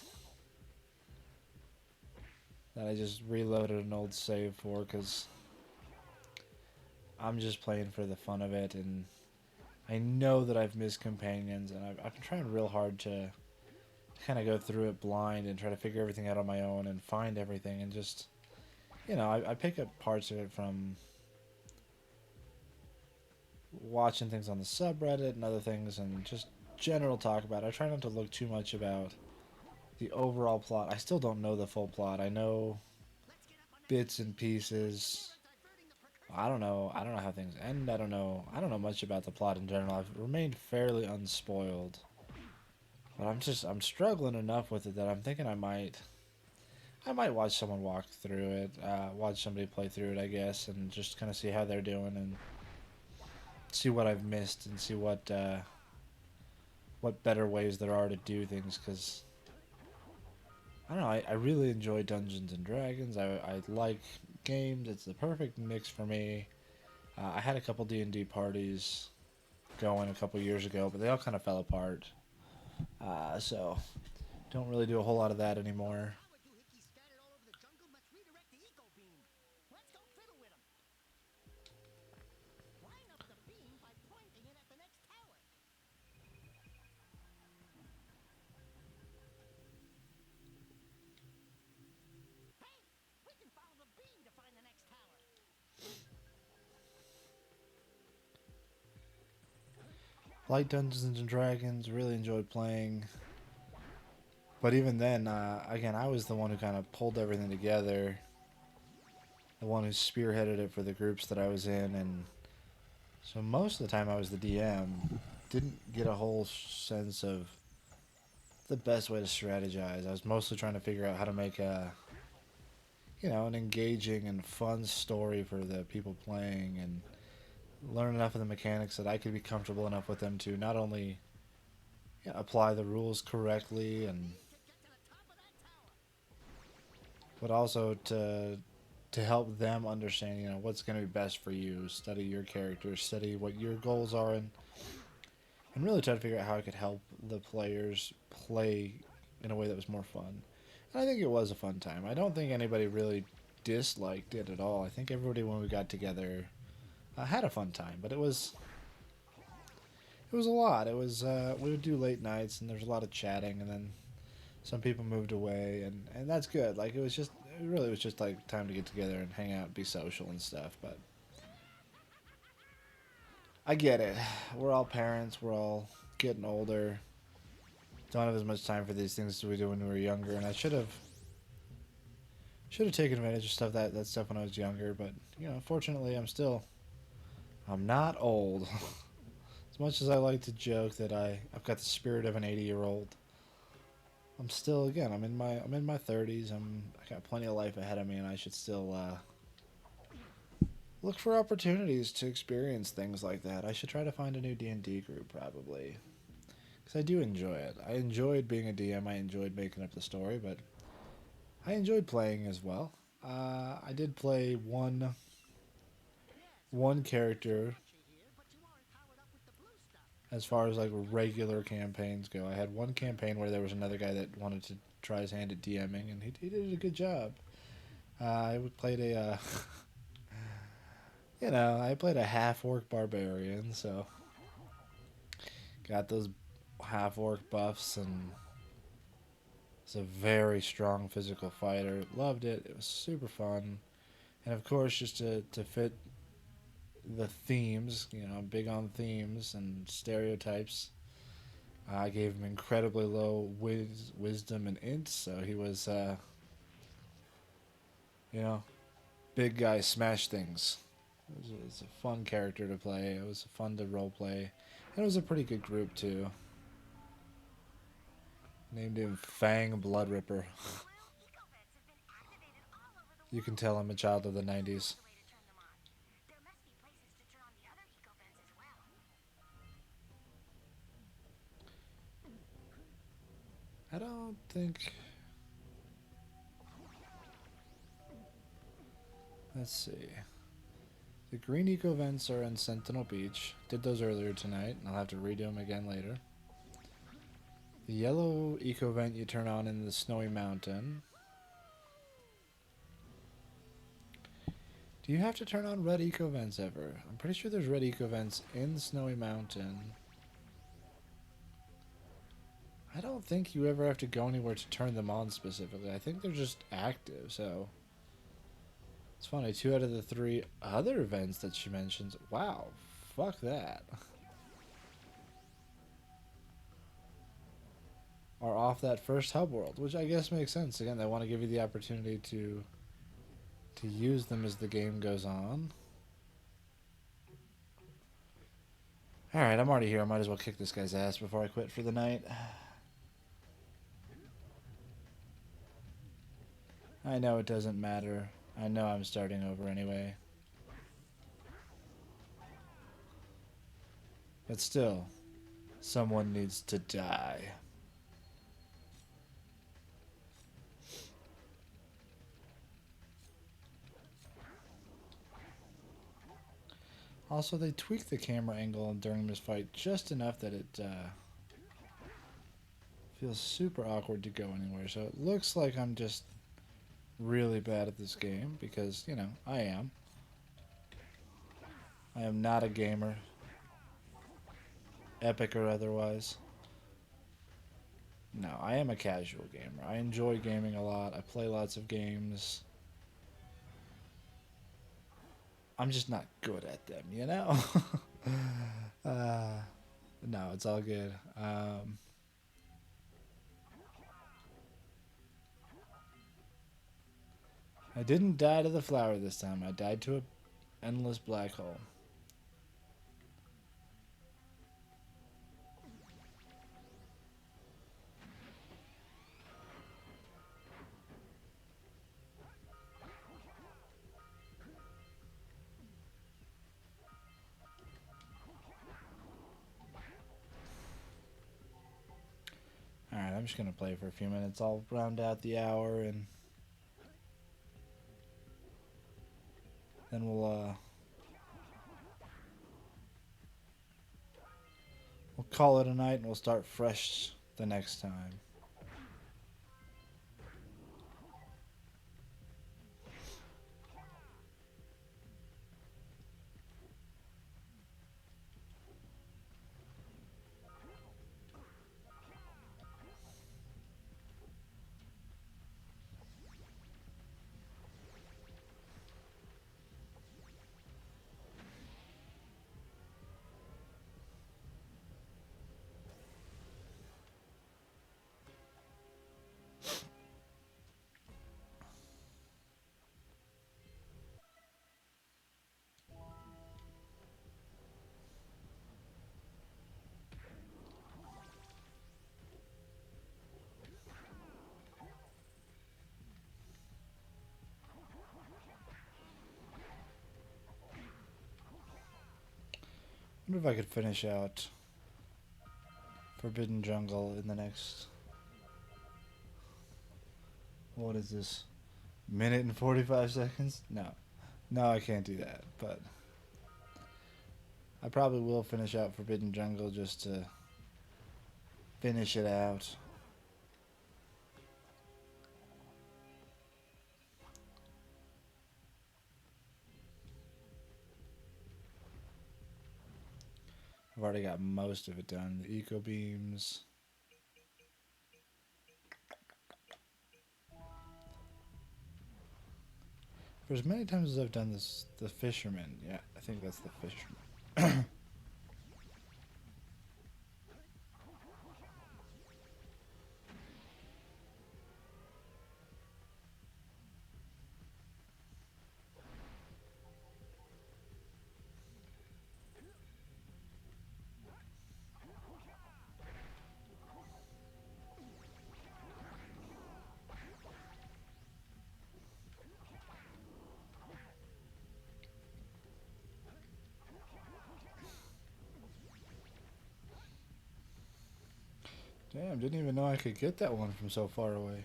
that I just reloaded an old save for because I'm just playing for the fun of it, and I know that I've missed companions, and I've been trying real hard to kind of go through it blind and try to figure everything out on my own and find everything, and just I pick up parts of it from watching things on the subreddit and other things, and just general talk about it. I try not to look too much about the overall plot. I still don't know the full plot. I know Let's get up on that bits and Misty. pieces. They are diverting the precursor I don't know. I don't know how things end. I don't know. I don't know much about the plot in general. I've remained fairly unspoiled, but I'm struggling enough with it that I'm thinking I might watch someone walk through it, watch somebody play through it, I guess, and just kind of see how they're doing and see what I've missed and see what better ways there are to do things. Because I don't know. I really enjoy Dungeons and Dragons. I like games. It's the perfect mix for me. I had a couple D&D parties going a couple years ago, but they all kind of fell apart. So don't really do a whole lot of that anymore. Power doohickeys scattered all over the jungle must redirect the eco beam. Let's go fiddle with them. Line up the beam by pointing it at the next tower. Hey, we can follow the beam to find the next tower. Like Dungeons and Dragons, really enjoyed playing. But even then, again, I was the one who kind of pulled everything together, the one who spearheaded it for the groups that I was in, and so most of the time I was the DM. Didn't get a whole sense of the best way to strategize. I was mostly trying to figure out how to make an engaging and fun story for the people playing, and learn enough of the mechanics that I could be comfortable enough with them to not only apply the rules correctly and but also to help them understand, what's going to be best for you, study your character, study what your goals are, and really try to figure out how I could help the players play in a way that was more fun. And I think it was a fun time. I don't think anybody really disliked it at all. I think everybody, when we got together, had a fun time. But it was a lot. It was we would do late nights, and there's a lot of chatting, and then some people moved away, and that's good. Like it really was just like time to get together and hang out, be social and stuff. But I get it. We're all parents. We're all getting older. Don't have as much time for these things as we did when we were younger, and I should have taken advantage of that stuff when I was younger. But fortunately, I'm not old. As much as I like to joke that I've got the spirit of an 80-year-old, I'm still, again, I'm in my 30s. I got plenty of life ahead of me, and I should still look for opportunities to experience things like that. I should try to find a new D&D group, probably, because I do enjoy it. I enjoyed being a DM. I enjoyed making up the story, but I enjoyed playing as well. I did play one character as far as like regular campaigns go. I had one campaign where there was another guy that wanted to try his hand at DMing, and he did a good job. I played a, I played a half-orc barbarian, so got those half-orc buffs, and it's a very strong physical fighter. Loved it. It was super fun, and of course, just to fit the themes, I'm big on themes and stereotypes. I gave him incredibly low wisdom and int, so he was, you know, big guy smash things. It was a fun character to play. It was fun to role play. And it was a pretty good group, too. Named him Fang Blood Ripper. You can tell I'm a child of the 90s. I don't think... Let's see. The green eco vents are in Sentinel Beach. Did those earlier tonight, and I'll have to redo them again later. The yellow eco vent you turn on in the Snowy Mountain. Do you have to turn on red eco vents ever? I'm pretty sure there's red eco vents in Snowy Mountain. I don't think you ever have to go anywhere to turn them on specifically. I think they're just active, so... It's funny, 2 out of the 3 other events that she mentions, wow, fuck that, are off that first hub world, which I guess makes sense. Again, they want to give you the opportunity to use them as the game goes on. Alright, I'm already here. I might as well kick this guy's ass before I quit for the night. I know it doesn't matter. I know I'm starting over anyway. But still, someone needs to die. Also, they tweaked the camera angle during this fight just enough that it feels super awkward to go anywhere. So it looks like I'm just really bad at this game because, you know, I am. I am not a gamer, epic or otherwise. No, I am a casual gamer. I enjoy gaming a lot. I play lots of games. I'm just not good at them, you know? uh, no, it's all good. I didn't die to the flower this time. I died to an endless black hole. Alright, I'm just going to play for a few minutes. I'll round out the hour and then we'll call it a night and we'll start fresh the next time. I wonder if I could finish out Forbidden Jungle in the next... What is this? Minute and 45 seconds? No. No, I can't do that, but... I probably will finish out Forbidden Jungle just to finish it out. I've already got most of it done. The eco beams. For as many times as I've done this, the fisherman. Yeah, I think that's the fisherman. Damn, didn't even know I could get that one from so far away.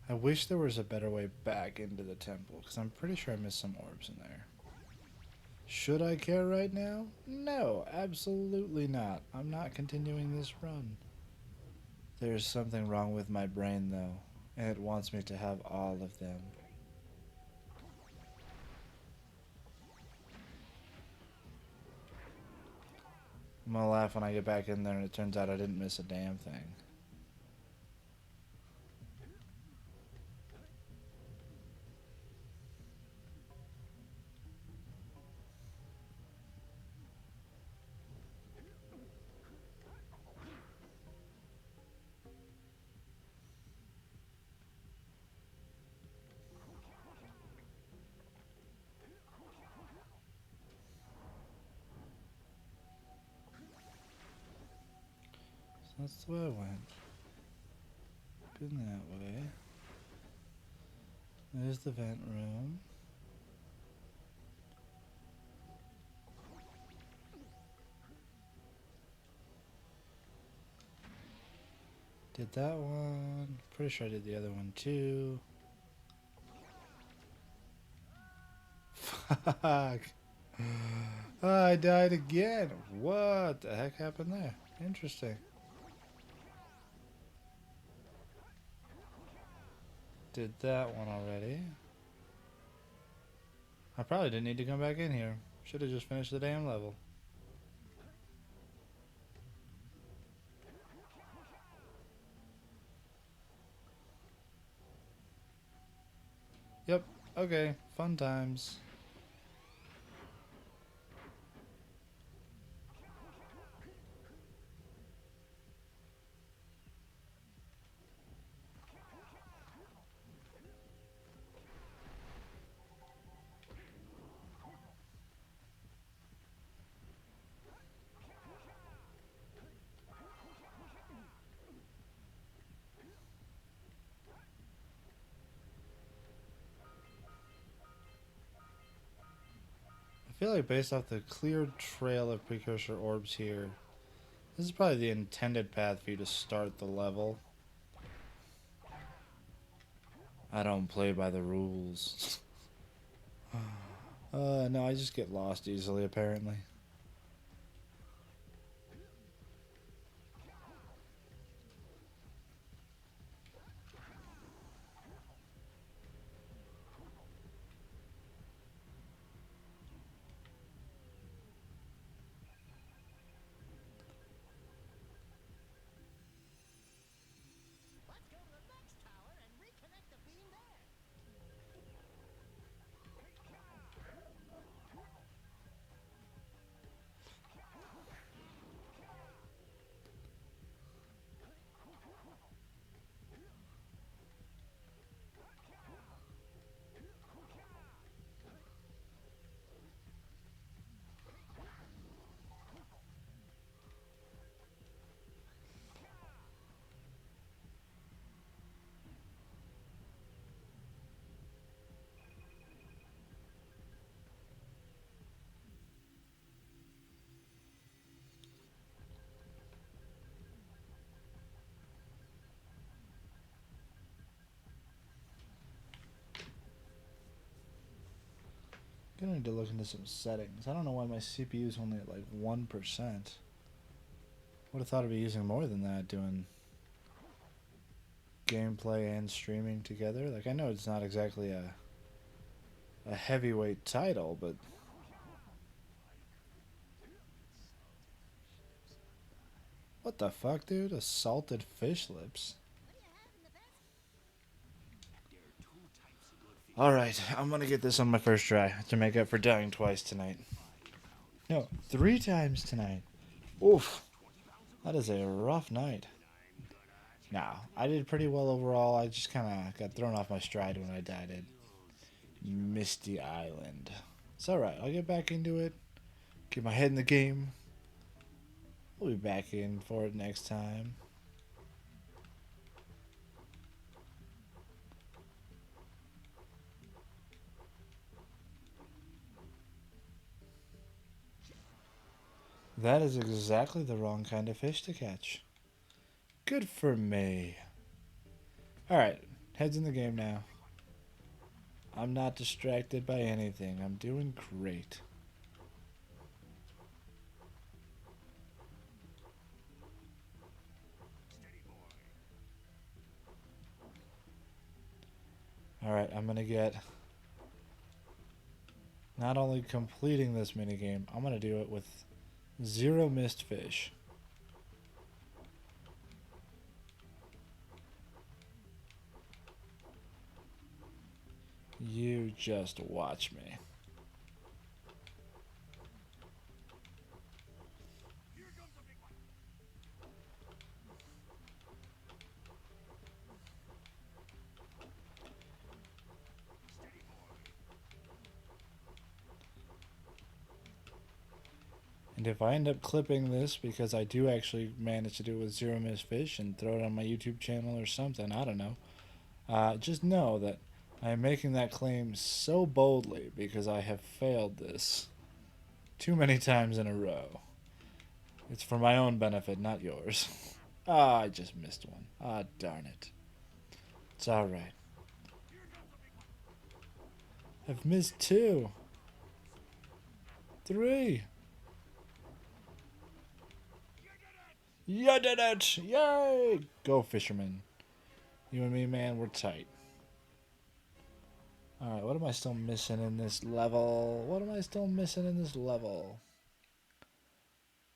I wish there was a better way back into the temple, because I'm pretty sure I missed some orbs in there. Should I care right now? No, absolutely not. I'm not continuing this run. There's something wrong with my brain, though, and it wants me to have all of them. I'm gonna laugh when I get back in there and it turns out I didn't miss a damn thing. That's the way I went. Been that way. There's the vent room. Did that one. Pretty sure I did the other one too. Fuck. Oh, I died again. What the heck happened there? Interesting. Did that one already. I probably didn't need to come back in here. Should have just finished the damn level. Yep. Okay. Fun times. I feel like based off the clear trail of precursor orbs here, this is probably the intended path for you to start the level. I don't play by the rules. No, I just get lost easily, apparently. Let's go to the next tower and reconnect the beam there. Gonna need to look into some settings. I don't know why my CPU is only at like 1%. Would have thought I'd be using more than that doing gameplay and streaming together. Like, I know it's not exactly a heavyweight title, but what the fuck, dude? Assaulted fish lips. Alright, I'm gonna get this on my first try to make up for dying twice tonight. No, 3 times tonight. Oof. That is a rough night. Nah, I did pretty well overall. I just kind of got thrown off my stride when I died at Misty Island. It's alright. I'll get back into it. Get my head in the game. We'll be back in for it next time. That is exactly the wrong kind of fish to catch. Good for me. Alright, heads in the game now. I'm not distracted by anything. I'm doing great. Alright, I'm gonna get... Not only completing this minigame, I'm gonna do it with 0 missed fish. You just watch me. And And if I end up clipping this, because I do actually manage to do it with Zero Miss Fish and throw it on my YouTube channel or something, I don't know. Just know that I am making that claim so boldly because I have failed this too many times in a row. It's for my own benefit, not yours. Ah, I just missed one. Ah, darn it. It's alright. I've missed 2. 3. You did it! Yay! Go, fisherman. You and me, man, we're tight. Alright, what am I still missing in this level? What am I still missing in this level?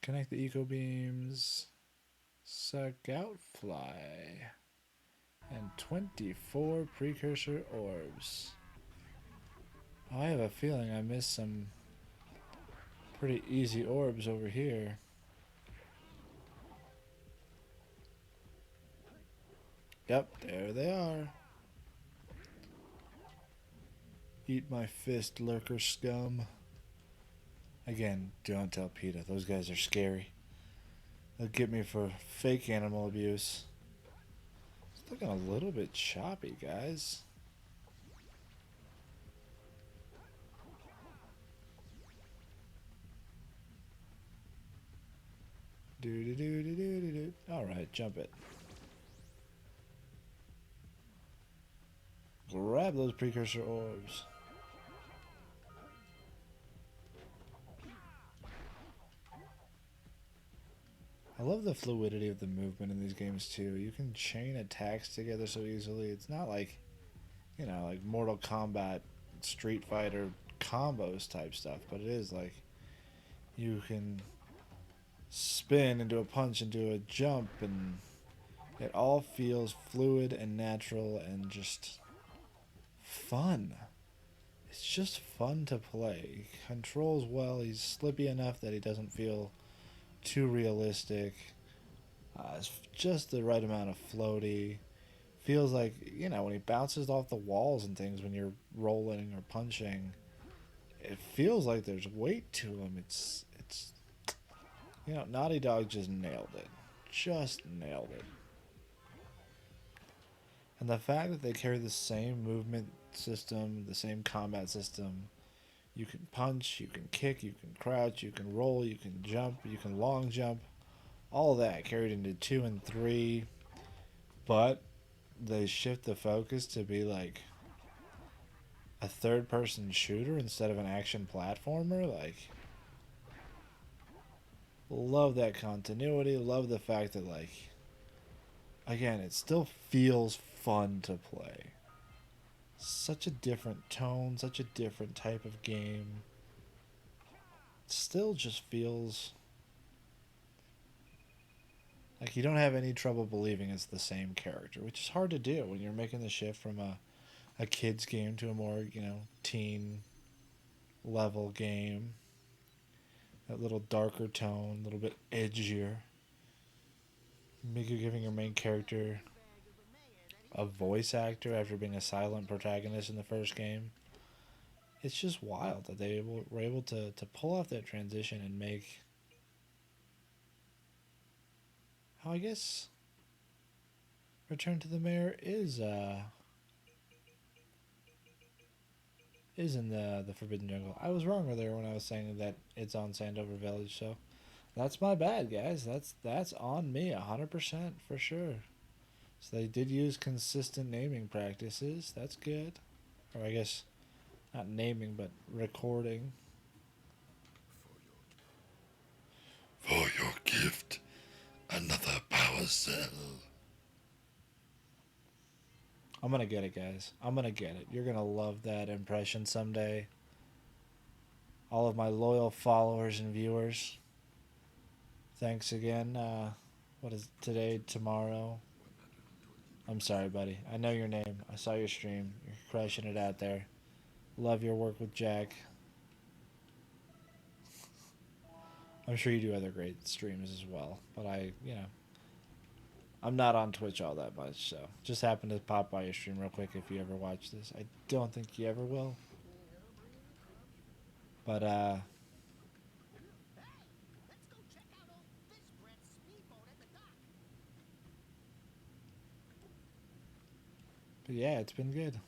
Connect the eco beams. Suck out fly. And 24 precursor orbs. Oh, I have a feeling I missed some pretty easy orbs over here. Yep, there they are. Eat my fist, lurker scum. Again, don't tell PETA. Those guys are scary. They'll get me for fake animal abuse. It's looking a little bit choppy, guys. Do. Alright, jump it. Grab those precursor orbs. I love the fluidity of the movement in these games too. You can chain attacks together so easily. It's not like, you know, like Mortal Kombat, Street Fighter combos type stuff, but it is like you can spin into a punch, into a jump, and it all feels fluid and natural and just fun. It's just fun to play. He controls well. He's slippy enough that he doesn't feel too realistic. It's just the right amount of floaty. Feels like, you know, when he bounces off the walls and things when you're rolling or punching, it feels like there's weight to him. It's you know, Naughty Dog just nailed it. Just nailed it. And the fact that they carry the same movement system, the same combat system, you can punch, you can kick, you can crouch, you can roll, you can jump, you can long jump, all that carried into 2 and 3, but they shift the focus to be like a third-person shooter instead of an action platformer. Like, love that continuity, love the fact that, like, again, it still feels fun to play. Such a different tone, such a different type of game. It still just feels like you don't have any trouble believing it's the same character, which is hard to do when you're making the shift from a kid's game to a more, you know, teen level game. That little darker tone, a little bit edgier. Maybe giving your main character a voice actor after being a silent protagonist in the first game. It's just wild that they were able to pull off that transition and make, how I guess Return to the Mayor is in the Forbidden Jungle. I was wrong earlier when I was saying that it's on Sandover Village, so that's my bad, guys. That's on me 100% for sure. So they did use consistent naming practices. That's good. Or I guess not naming, but recording. For your gift, another power cell. I'm gonna get it, guys. I'm gonna get it. You're gonna love that impression someday. All of my loyal followers and viewers. Thanks again. What is it, today, tomorrow? I'm sorry, buddy. I know your name. I saw your stream. You're crushing it out there. Love your work with Jack. I'm sure you do other great streams as well. But I'm not on Twitch all that much, so just happened to pop by your stream real quick if you ever watch this. I don't think you ever will. But But yeah, it's been good.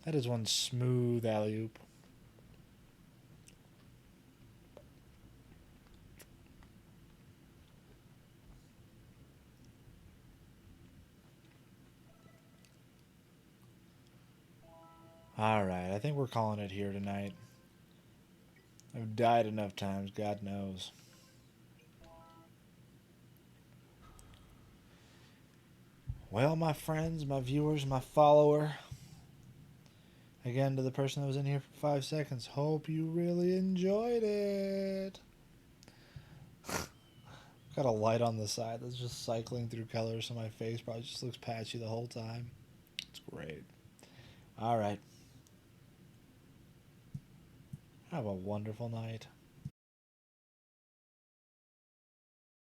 That is one smooth alley-oop. Alright, I think we're calling it here tonight. I've died enough times, God knows. Well, my friends, my viewers, my follower. Again, to the person that was in here for 5 seconds, hope you really enjoyed it. Got a light on the side that's just cycling through colors, so my face probably just looks patchy the whole time. It's great. Alright. Have a wonderful night.